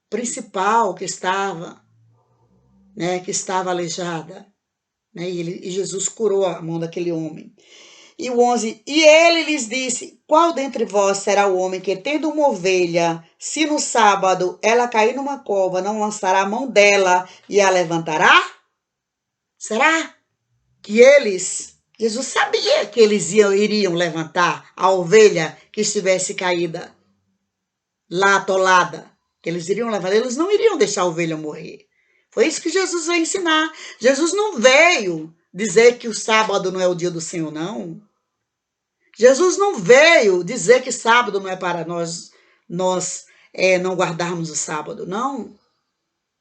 principal que estava aleijada, né? E Jesus curou a mão daquele homem. E o 11, e ele lhes disse, qual dentre vós será o homem que, tendo uma ovelha, se no sábado ela cair numa cova, não lançará a mão dela e a levantará? Será que Jesus sabia que eles iriam levantar a ovelha que estivesse caída, lá atolada, que eles iriam levantar, eles não iriam deixar a ovelha morrer. Foi isso que Jesus veio ensinar. Jesus não veio dizer que o sábado não é o dia do Senhor, não. Jesus não veio dizer que sábado não é para nós não guardarmos o sábado, não.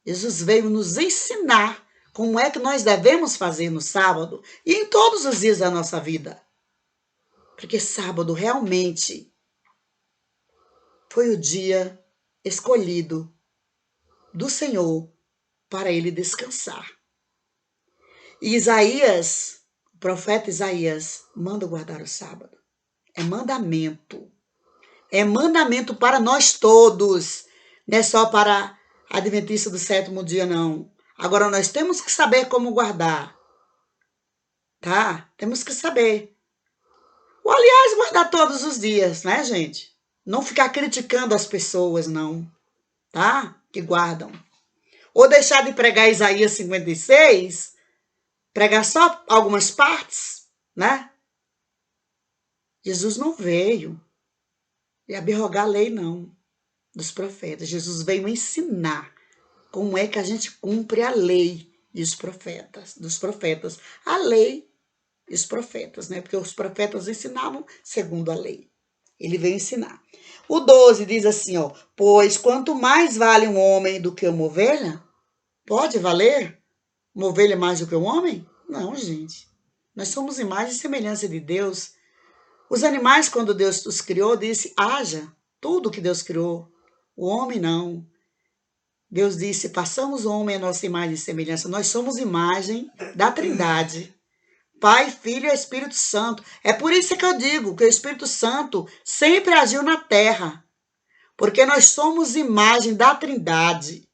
Jesus veio nos ensinar como é que nós devemos fazer no sábado e em todos os dias da nossa vida. Porque sábado realmente foi o dia escolhido do Senhor para ele descansar. E Isaías, o profeta Isaías, manda guardar o sábado. É mandamento. É mandamento para nós todos. Não é só para a adventista do sétimo dia, não. Agora, nós temos que saber como guardar. Tá? Temos que saber. Ou, aliás, guardar todos os dias, né, gente? Não ficar criticando as pessoas, não. Tá? Que guardam. Ou deixar de pregar Isaías 56, pregar só algumas partes, né? Jesus não veio abrogar a lei, não, dos profetas. Jesus veio ensinar como é que a gente cumpre a lei e os profetas, dos profetas. A lei e os profetas, né? Porque os profetas ensinavam segundo a lei. Ele veio ensinar. O 12 diz assim, ó, pois quanto mais vale um homem do que uma ovelha, pode valer uma ovelha mais do que um homem? Não, gente. Nós somos imagem e semelhança de Deus. Os animais, quando Deus os criou, disse, haja tudo que Deus criou. O homem não. Deus disse, passamos o homem à nossa imagem e semelhança. Nós somos imagem da Trindade. Pai, Filho e Espírito Santo. É por isso que eu digo que o Espírito Santo sempre agiu na terra. Porque nós somos imagem da Trindade.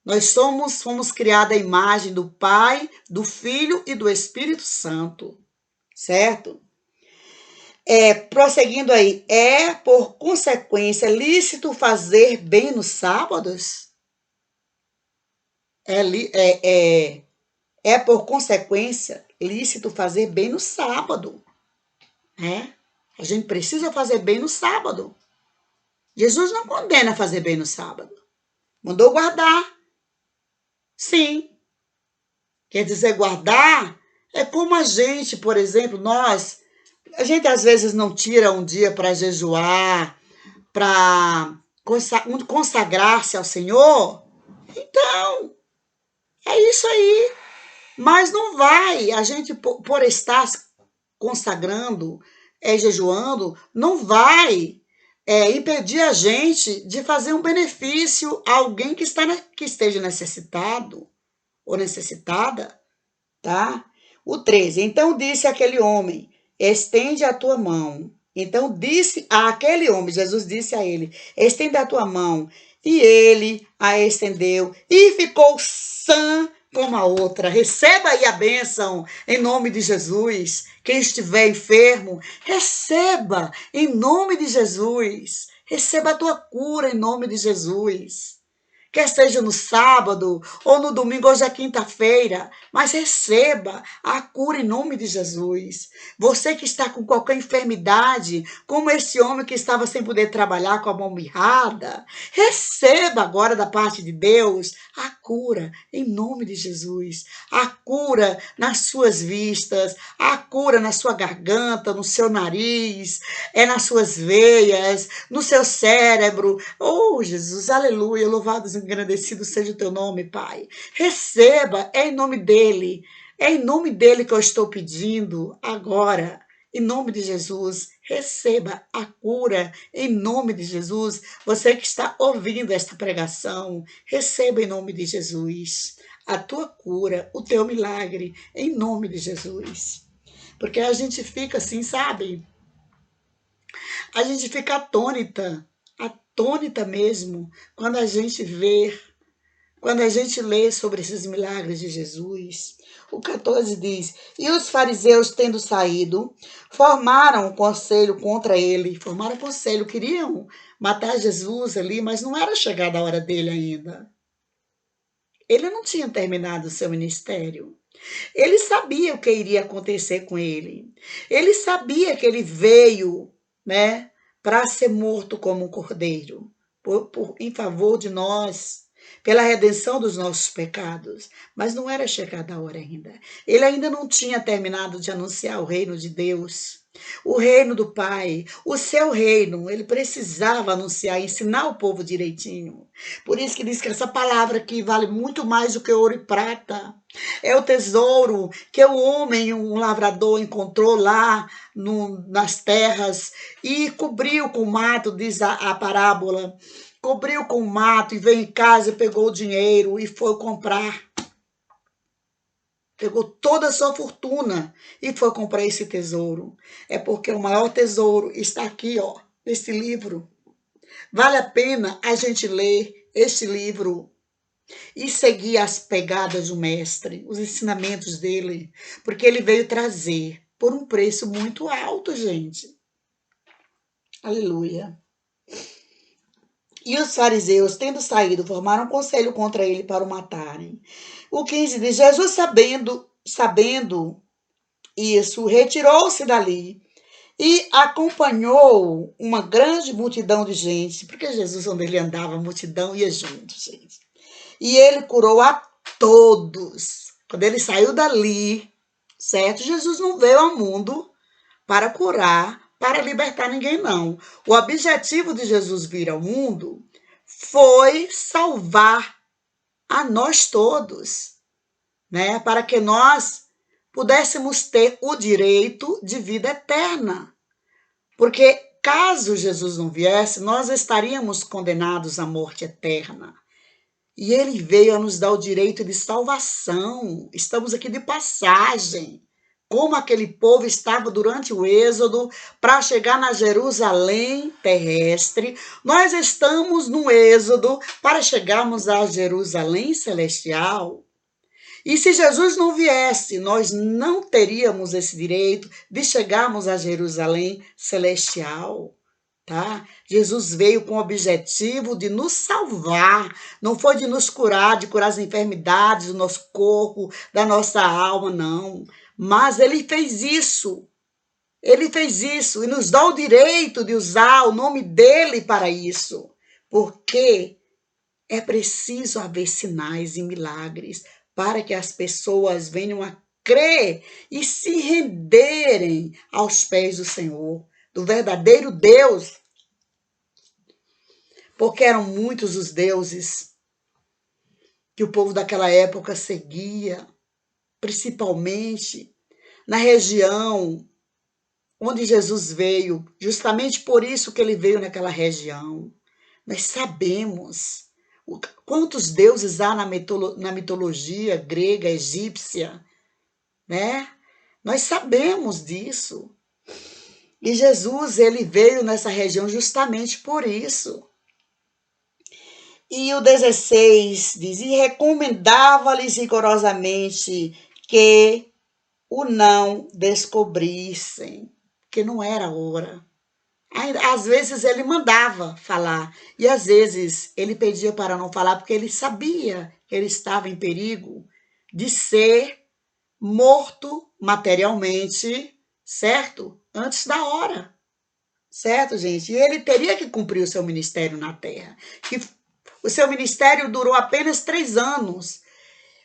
Nós fomos criados à imagem do Pai, do Filho e do Espírito Santo. Certo? Prosseguindo aí, é por consequência lícito fazer bem nos sábados? É por consequência lícito fazer bem no sábado, né? A gente precisa fazer bem no sábado. Jesus não condena fazer bem no sábado. Mandou guardar. Sim. Quer dizer, guardar é como a gente, por exemplo, a gente às vezes não tira um dia para jejuar, para consagrar-se ao Senhor. Então, é isso aí. Mas não vai, a gente, por estar consagrando, jejuando, não vai impedir a gente de fazer um benefício a alguém que esteja necessitado ou necessitada, tá? O 13, então disse aquele homem, estende a tua mão. Então disse àquele homem, Jesus disse a ele, estende a tua mão. E ele a estendeu e ficou sã como a outra. Receba aí a bênção em nome de Jesus. Quem estiver enfermo, receba em nome de Jesus. Receba a tua cura em nome de Jesus. Quer seja no sábado, ou no domingo, hoje é quinta-feira, mas receba a cura em nome de Jesus. Você que está com qualquer enfermidade, como esse homem que estava sem poder trabalhar com a mão mirrada, receba agora da parte de Deus a cura em nome de Jesus. A cura nas suas vistas, a cura na sua garganta, no seu nariz, nas suas veias, no seu cérebro. Oh, Jesus, aleluia, louvado e engrandecido seja o teu nome, Pai. Receba, é em nome dele. É em nome dele que eu estou pedindo agora. Em nome de Jesus, receba a cura. Em nome de Jesus, você que está ouvindo esta pregação, receba em nome de Jesus a tua cura, o teu milagre, em nome de Jesus. Porque a gente fica assim, sabe? A gente fica atônita mesmo, quando a gente vê, quando a gente lê sobre esses milagres de Jesus. O 14 diz, e os fariseus, tendo saído, formaram um conselho contra ele. Formaram um conselho, queriam matar Jesus ali, mas não era chegada a hora dele ainda. Ele não tinha terminado o seu ministério. Ele sabia o que iria acontecer com ele. Ele sabia que ele veio, né, para ser morto como um cordeiro, em favor de nós, pela redenção dos nossos pecados. Mas não era chegada a hora ainda. Ele ainda não tinha terminado de anunciar o reino de Deus. O reino do Pai, o seu reino, ele precisava anunciar, ensinar o povo direitinho. Por isso que diz que essa palavra aqui vale muito mais do que ouro e prata. É o tesouro que o homem, um lavrador, encontrou lá nas terras e cobriu com mato, diz a parábola. Cobriu com mato e veio em casa e pegou o dinheiro e foi comprar. Pegou toda a sua fortuna e foi comprar esse tesouro. É porque o maior tesouro está aqui, ó, nesse livro. Vale a pena a gente ler este livro e seguir as pegadas do mestre, os ensinamentos dele, porque ele veio trazer por um preço muito alto, gente. Aleluia. E os fariseus, tendo saído, formaram um conselho contra ele para o matarem. O 15 diz: Jesus, sabendo isso, retirou-se dali e acompanhou uma grande multidão de gente, porque Jesus, onde ele andava, a multidão ia junto, gente. E ele curou a todos. Quando ele saiu dali, certo? Jesus não veio ao mundo para curar, para libertar ninguém, não. O objetivo de Jesus vir ao mundo foi salvar a nós todos, né? Para que nós pudéssemos ter o direito de vida eterna. Porque caso Jesus não viesse, nós estaríamos condenados à morte eterna. E ele veio a nos dar o direito de salvação. Estamos aqui de passagem. Como aquele povo estava durante o Êxodo para chegar na Jerusalém terrestre, nós estamos no Êxodo para chegarmos à Jerusalém celestial. E se Jesus não viesse, nós não teríamos esse direito de chegarmos a Jerusalém celestial, tá? Jesus veio com o objetivo de nos salvar, não foi de nos curar, de curar as enfermidades do nosso corpo, da nossa alma, não. Mas ele fez isso. Ele fez isso e nos dá o direito de usar o nome dele para isso. Porque é preciso haver sinais e milagres para que as pessoas venham a crer e se renderem aos pés do Senhor, do verdadeiro Deus. Porque eram muitos os deuses que o povo daquela época seguia, principalmente na região onde Jesus veio, justamente por isso que ele veio naquela região. Nós sabemos quantos deuses há na mitologia grega, egípcia, né? Nós sabemos disso. E Jesus, ele veio nessa região justamente por isso. E o 16 diz: e recomendava-lhes rigorosamente que o não descobrissem, que não era hora. Às vezes ele mandava falar e às vezes ele pedia para não falar porque ele sabia que ele estava em perigo de ser morto materialmente, certo? Antes da hora, certo, gente? E ele teria que cumprir o seu ministério na terra. Que o seu ministério durou apenas 3 anos.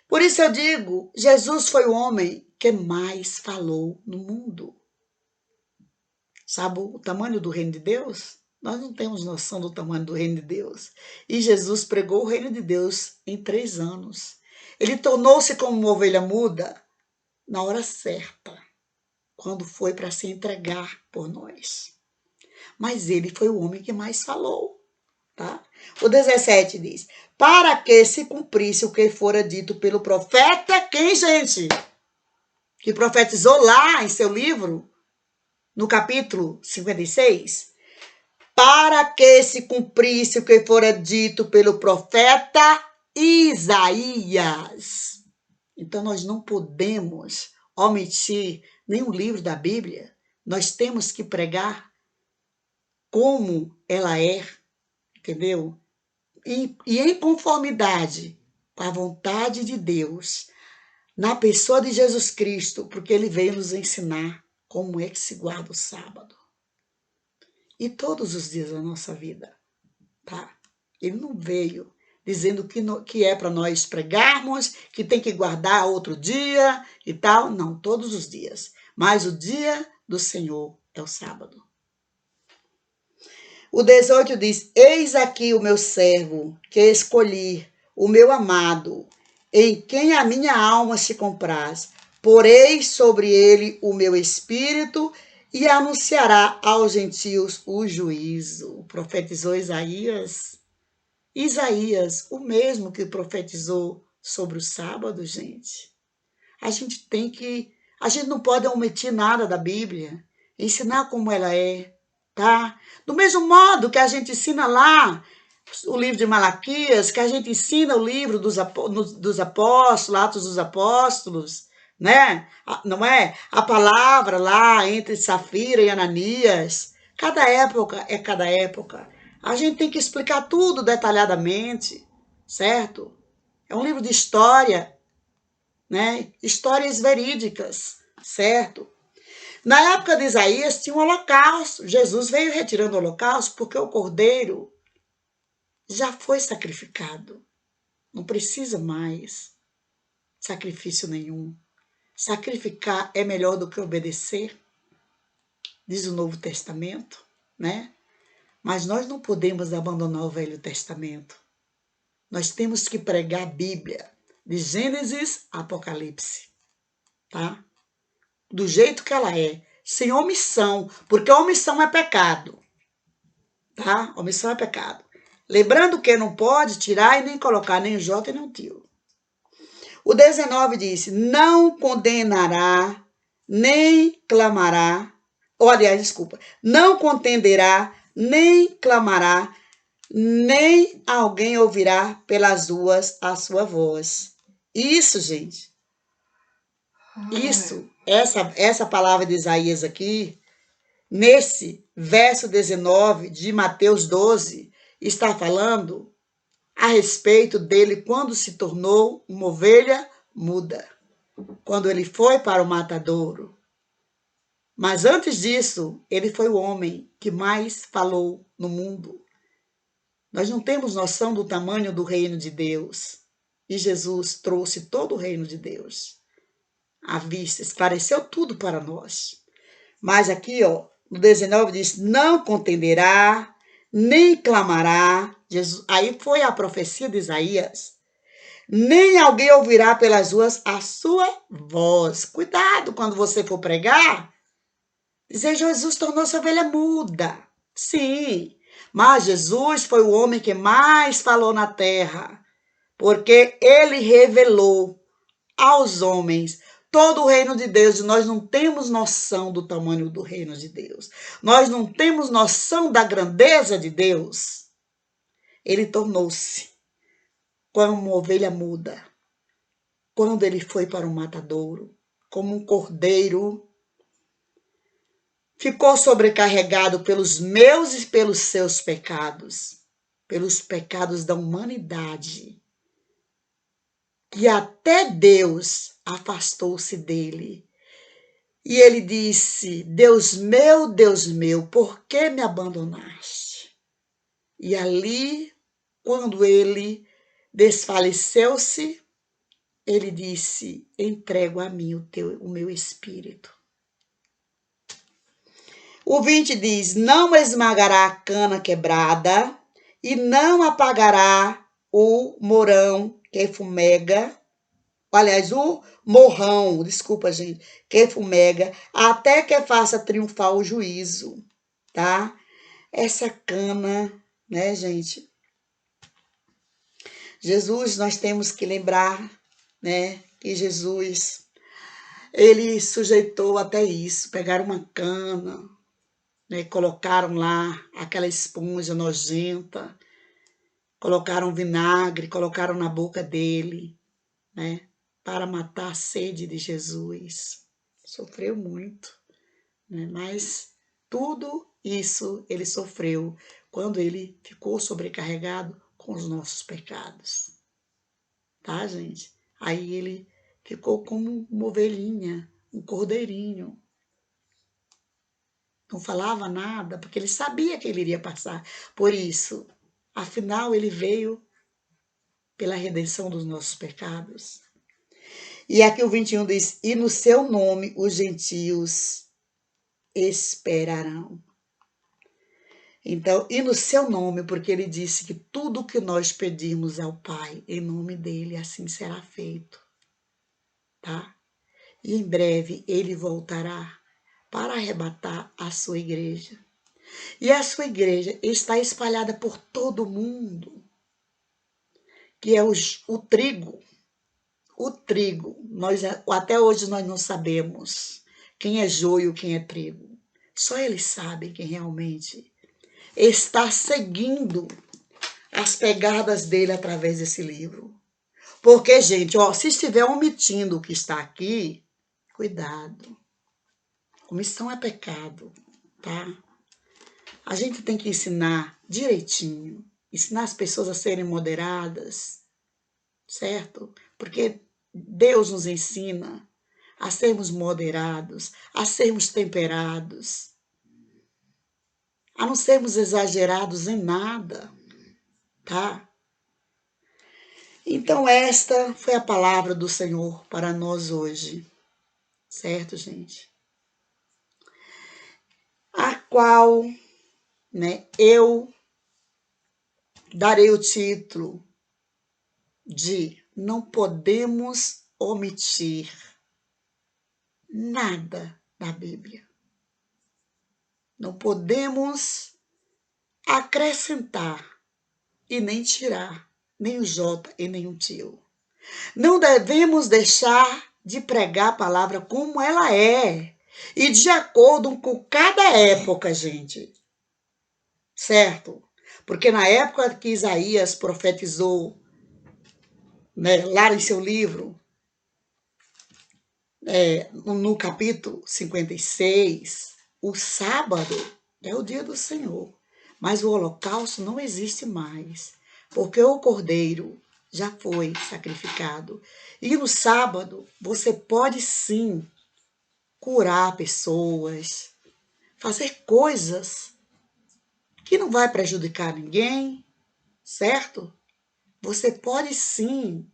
Por isso eu digo, Jesus foi o homem que mais falou no mundo. Sabe o tamanho do reino de Deus? Nós não temos noção do tamanho do reino de Deus. E Jesus pregou o reino de Deus em 3 anos. Ele tornou-se como uma ovelha muda na hora certa, quando foi para se entregar por nós. Mas ele foi o homem que mais falou, tá? O 17 diz: para que se cumprisse o que fora dito pelo profeta, quem, gente? Que profetizou lá em seu livro, no capítulo 56, para que se cumprisse o que fora dito pelo profeta Isaías. Então, nós não podemos omitir nenhum livro da Bíblia. Nós temos que pregar como ela é, entendeu? E em conformidade com a vontade de Deus, na pessoa de Jesus Cristo, porque ele veio nos ensinar como é que se guarda o sábado. E todos os dias da nossa vida, tá? Ele não veio dizendo que é para nós pregarmos, que tem que guardar outro dia e tal. Não, todos os dias. Mas o dia do Senhor é o sábado. O 18 diz: eis aqui o meu servo, que escolhi, o meu amado, em quem a minha alma se compraz. Porei sobre ele o meu espírito e anunciará aos gentios o juízo. Profetizou Isaías. Isaías, o mesmo que profetizou sobre o sábado, gente. A gente não pode omitir nada da Bíblia, ensinar como ela é, tá? Do mesmo modo que a gente ensina lá o livro de Malaquias, que a gente ensina o livro dos apóstolos, Atos dos Apóstolos, né? Não é? A palavra lá entre Safira e Ananias. Cada época é cada época. A gente tem que explicar tudo detalhadamente, certo? É um livro de história, né? Histórias verídicas, certo? Na época de Isaías tinha um holocausto. Jesus veio retirando o holocausto porque o cordeiro já foi sacrificado. Não precisa mais sacrifício nenhum. Sacrificar é melhor do que obedecer, diz o Novo Testamento, né? Mas nós não podemos abandonar o Velho Testamento. Nós temos que pregar a Bíblia, de Gênesis a Apocalipse, tá? Do jeito que ela é, sem omissão, porque omissão é pecado, tá? Omissão é pecado. Lembrando que não pode tirar e nem colocar nem o J e nem o tio. O 19 diz: não condenará, nem clamará, ou aliás, desculpa, não contenderá, nem clamará, nem alguém ouvirá pelas ruas a sua voz. Isso, gente, essa palavra de Isaías aqui, nesse verso 19 de Mateus 12, está falando a respeito dele quando se tornou uma ovelha muda, quando ele foi para o matadouro. Mas antes disso, ele foi o homem que mais falou no mundo. Nós não temos noção do tamanho do reino de Deus. E Jesus trouxe todo o reino de Deus à vista, esclareceu tudo para nós. Mas aqui, ó, no 19 diz: não contenderá, nem clamará. Jesus, aí foi a profecia de Isaías. Nem alguém ouvirá pelas ruas a sua voz. Cuidado quando você for pregar. Dizer: Jesus tornou-se ovelha muda. Sim, mas Jesus foi o homem que mais falou na terra, porque ele revelou aos homens todo o reino de Deus. E nós não temos noção do tamanho do reino de Deus. Nós não temos noção da grandeza de Deus. Ele tornou-se como uma ovelha muda, quando ele foi para o matadouro, como um cordeiro. Ficou sobrecarregado pelos meus e pelos seus pecados, pelos pecados da humanidade. E até Deus afastou-se dele. E ele disse: Deus meu, por que me abandonaste? E ali, quando ele desfaleceu-se, ele disse: entrego a mim o meu espírito. O 20 diz: não esmagará a cana quebrada e não apagará o morão que fumega. Aliás, o morrão, desculpa, gente, que fumega, até que faça triunfar o juízo, tá? Essa cana, né, gente? Jesus, nós temos que lembrar, né, que Jesus, ele sujeitou até isso, pegaram uma cana, né, colocaram lá aquela esponja nojenta, colocaram vinagre, colocaram na boca dele, né, para matar a sede de Jesus. Sofreu muito, né, mas tudo isso ele sofreu quando ele ficou sobrecarregado com os nossos pecados. Tá, gente? Aí ele ficou como uma ovelhinha, um cordeirinho. Não falava nada, porque ele sabia que ele iria passar por isso. Afinal, ele veio pela redenção dos nossos pecados. E aqui o 21 diz: e no seu nome os gentios esperarão. Então, e no seu nome, porque ele disse que tudo que nós pedirmos ao Pai, em nome dele, assim será feito, tá? E em breve ele voltará para arrebatar a sua igreja. E a sua igreja está espalhada por todo o mundo, que é o trigo. O trigo, até hoje nós não sabemos quem é joio, quem é trigo. Só eles sabem quem realmente está seguindo as pegadas dele através desse livro. Porque, gente, ó, se estiver omitindo o que está aqui, cuidado. Omissão é pecado, tá? A gente tem que ensinar direitinho, ensinar as pessoas a serem moderadas, certo? Porque Deus nos ensina a sermos moderados, a sermos temperados, a não sermos exagerados em nada, tá? Então, esta foi a palavra do Senhor para nós hoje, certo, gente? A qual, né, eu darei o título de Não Podemos Omitir Nada da Bíblia. Não podemos acrescentar e nem tirar, nem o J e nem o tio. Não devemos deixar de pregar a palavra como ela é e de acordo com cada época, gente. Certo? Porque na época que Isaías profetizou, né, lá em seu livro, no capítulo 56, o sábado é o dia do Senhor, mas o holocausto não existe mais, porque o cordeiro já foi sacrificado. E no sábado você pode sim curar pessoas, fazer coisas que não vai prejudicar ninguém, certo? Você pode sim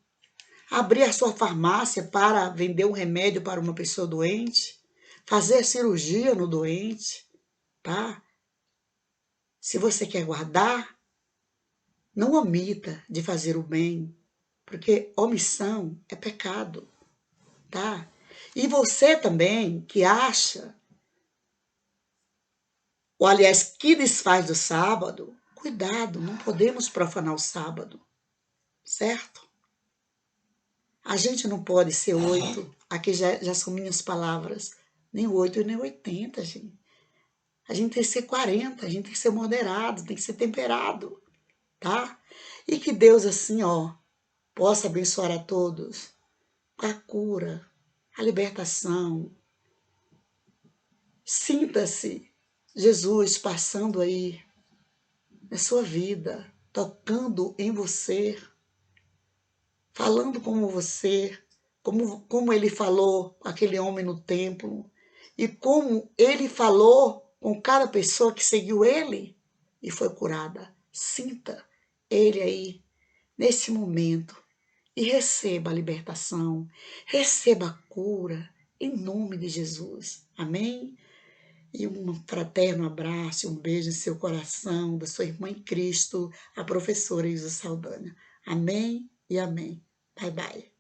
abrir a sua farmácia para vender um remédio para uma pessoa doente, fazer cirurgia no doente, tá? Se você quer guardar, não omita de fazer o bem, porque omissão é pecado, tá? E você também que acha, ou aliás, que desfaz do sábado, cuidado, não podemos profanar o sábado, certo? A gente não pode ser 8, aqui já são minhas palavras, nem 8 e nem 80, gente. A gente tem que ser 40, a gente tem que ser moderado, tem que ser temperado, tá? E que Deus, assim, ó, possa abençoar a todos com a cura, a libertação. Sinta-se Jesus passando aí na sua vida, tocando em você, falando com você, como ele falou com aquele homem no templo, e como ele falou com cada pessoa que seguiu ele e foi curada. Sinta ele aí, nesse momento, e receba a libertação, receba a cura, em nome de Jesus. Amém? E um fraterno abraço, um beijo em seu coração, da sua irmã em Cristo, a professora Isa Saldanha. Amém e amém. Bye, bye.